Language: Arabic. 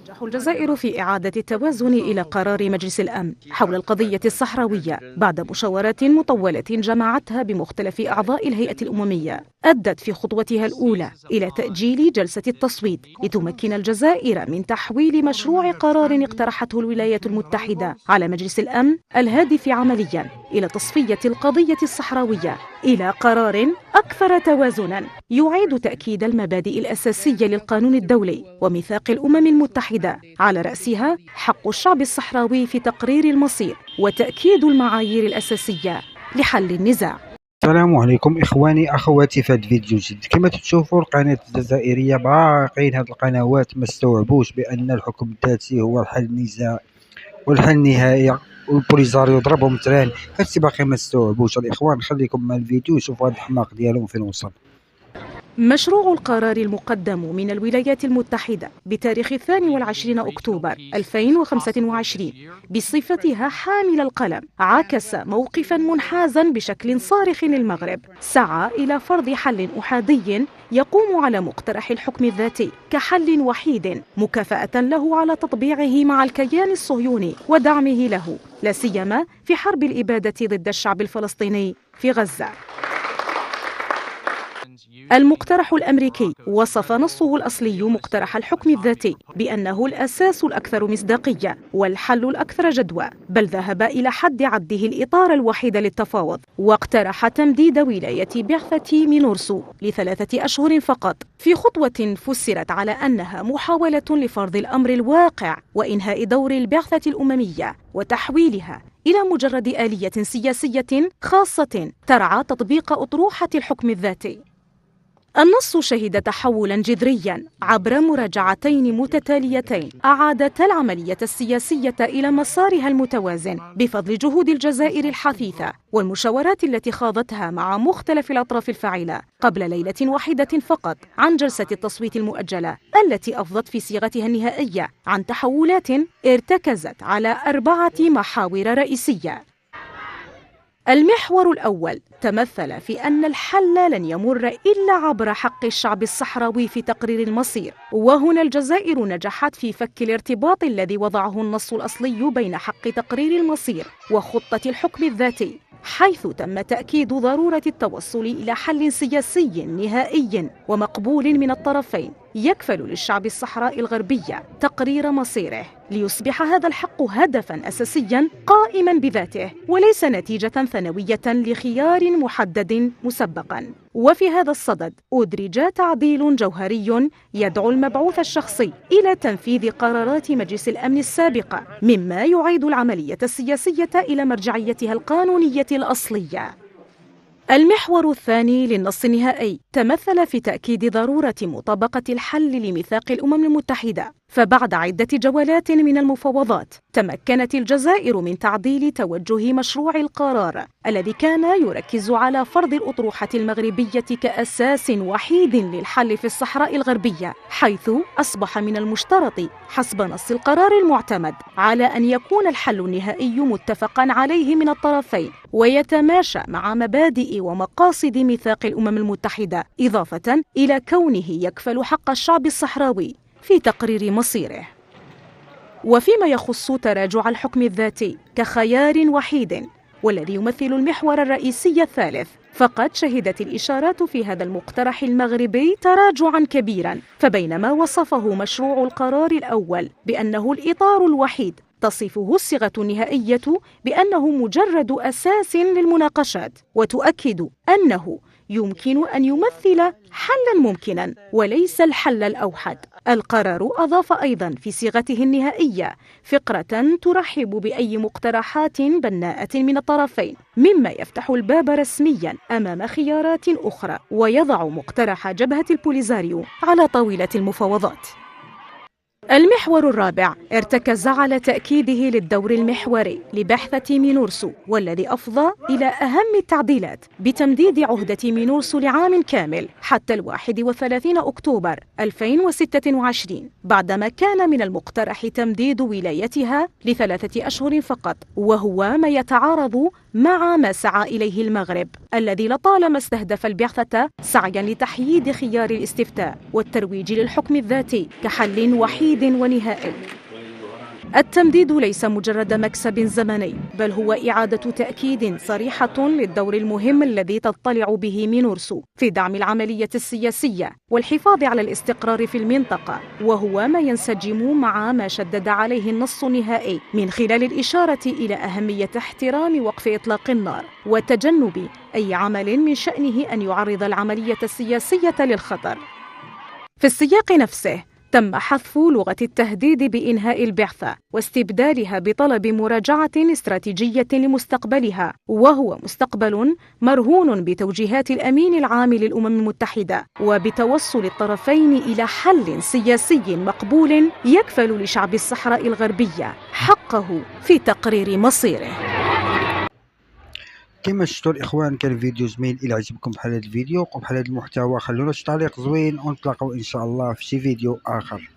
تنجح الجزائر في إعادة التوازن إلى قرار مجلس الأمن حول القضية الصحراوية بعد مشاورات مطولة جمعتها بمختلف أعضاء الهيئة الأممية، أدت في خطوتها الأولى إلى تأجيل جلسة التصويت لتمكن الجزائر من تحويل مشروع قرار اقترحته الولايات المتحدة على مجلس الأمن الهادف عمليا إلى تصفية القضية الصحراوية إلى قرار أكثر توازنا يعيد تأكيد المبادئ الأساسية للقانون الدولي وميثاق الأمم المتحدة، على رأسها حق الشعب الصحراوي في تقرير المصير وتأكيد المعايير الأساسية لحل النزاع. السلام عليكم إخواني أخواتي في هذا الفيديو جديد. كما تشوفوا القناة الجزائرية باقين هاد القنوات ما استوعبوش بأن الحكم الذاتي هو الحل النزاع والحل النهائي والبوليزاريو ضربهم تران. هادشي باقي ما استوعبوش الإخوان. خليكم مع الفيديو وشوفوا هاد الحماق ديالهم فين وصل. مشروع القرار المقدم من الولايات المتحدة بتاريخ 22 أكتوبر 2025 بصفتها حامل القلم عكس موقفا منحازا بشكل صارخ للمغرب، سعى إلى فرض حل أحادي يقوم على مقترح الحكم الذاتي كحل وحيد مكافأة له على تطبيعه مع الكيان الصهيوني ودعمه له، لا سيما في حرب الإبادة ضد الشعب الفلسطيني في غزة. المقترح الأمريكي وصف نصه الأصلي مقترح الحكم الذاتي بأنه الأساس الأكثر مصداقية والحل الأكثر جدوى، بل ذهب إلى حد عده الإطار الوحيد للتفاوض، واقترح تمديد ولاية بعثة مينورسو ل3 أشهر فقط، في خطوة فسرت على أنها محاولة لفرض الأمر الواقع وإنهاء دور البعثة الأممية وتحويلها إلى مجرد آلية سياسية خاصة ترعى تطبيق أطروحة الحكم الذاتي. النص شهد تحولا جذريا عبر مراجعتين متتاليتين أعادتا العملية السياسية إلى مسارها المتوازن بفضل جهود الجزائر الحثيثة والمشاورات التي خاضتها مع مختلف الأطراف الفاعلة قبل ليلة واحدة فقط عن جلسة التصويت المؤجلة التي أفضت في صيغتها النهائية عن تحولات ارتكزت على 4 محاور رئيسية. المحور الأول تمثل في أن الحل لن يمر إلا عبر حق الشعب الصحراوي في تقرير المصير، وهنا الجزائر نجحت في فك الارتباط الذي وضعه النص الأصلي بين حق تقرير المصير وخطة الحكم الذاتي، حيث تم تأكيد ضرورة التوصل إلى حل سياسي نهائي ومقبول من الطرفين يكفل للشعب الصحراء الغربية تقرير مصيره، ليصبح هذا الحق هدفاً أساسياً قائماً بذاته وليس نتيجة ثانوية لخيار محدد مسبقاً. وفي هذا الصدد أدرج تعديل جوهري يدعو المبعوث الشخصي إلى تنفيذ قرارات مجلس الأمن السابقة، مما يعيد العملية السياسية إلى مرجعيتها القانونية الأصلية. المحور الثاني للنص النهائي تمثل في تأكيد ضرورة مطابقة الحل لميثاق الأمم المتحدة، فبعد عدة جولات من المفاوضات تمكنت الجزائر من تعديل توجه مشروع القرار الذي كان يركز على فرض الأطروحة المغربية كأساس وحيد للحل في الصحراء الغربية، حيث أصبح من المشترط حسب نص القرار المعتمد على أن يكون الحل النهائي متفقا عليه من الطرفين ويتماشى مع مبادئ ومقاصد ميثاق الأمم المتحدة، إضافة إلى كونه يكفل حق الشعب الصحراوي في تقرير مصيره. وفيما يخص تراجع الحكم الذاتي كخيار وحيد والذي يمثل المحور الرئيسي الثالث، فقد شهدت الإشارات في هذا المقترح المغربي تراجعا كبيرا، فبينما وصفه مشروع القرار الأول بأنه الإطار الوحيد، تصفه الصيغة النهائية بأنه مجرد أساس للمناقشات، وتؤكد أنه يمكن أن يمثل حلاً ممكناً وليس الحل الأوحد. القرار أضاف أيضاً في صيغته النهائية فقرة ترحب بأي مقترحات بناءة من الطرفين، مما يفتح الباب رسمياً أمام خيارات أخرى ويضع مقترح جبهة البوليزاريو على طاولة المفاوضات. المحور الرابع ارتكز على تأكيده للدور المحوري لبعثة مينورسو، والذي أفضى إلى أهم التعديلات بتمديد عهدة مينورسو لعام كامل حتى 31 أكتوبر 2026، بعدما كان من المقترح تمديد ولايتها ل3 أشهر فقط، وهو ما يتعارض مع ما سعى إليه المغرب الذي لطالما استهدف البعثة سعيا لتحييد خيار الاستفتاء والترويج للحكم الذاتي كحل وحيد ونهائي. التمديد ليس مجرد مكسب زمني، بل هو إعادة تأكيد صريحة للدور المهم الذي تضطلع به مينورسو في دعم العملية السياسية والحفاظ على الاستقرار في المنطقة، وهو ما ينسجم مع ما شدد عليه النص النهائي من خلال الإشارة إلى أهمية احترام وقف إطلاق النار وتجنب أي عمل من شأنه أن يعرض العملية السياسية للخطر. في السياق نفسه تم حذف لغة التهديد بإنهاء البعثة واستبدالها بطلب مراجعة استراتيجية لمستقبلها، وهو مستقبل مرهون بتوجيهات الأمين العام للأمم المتحدة وبتوصل الطرفين إلى حل سياسي مقبول يكفل لشعب الصحراء الغربية حقه في تقرير مصيره. كما شفتوا الاخوان، كان الفيديو جميل. الى عجبكم بحال هذا الفيديو وبحال هذا المحتوى خلونا شي تعليق زوين، ونتلاقاو ان شاء الله في شي فيديو اخر.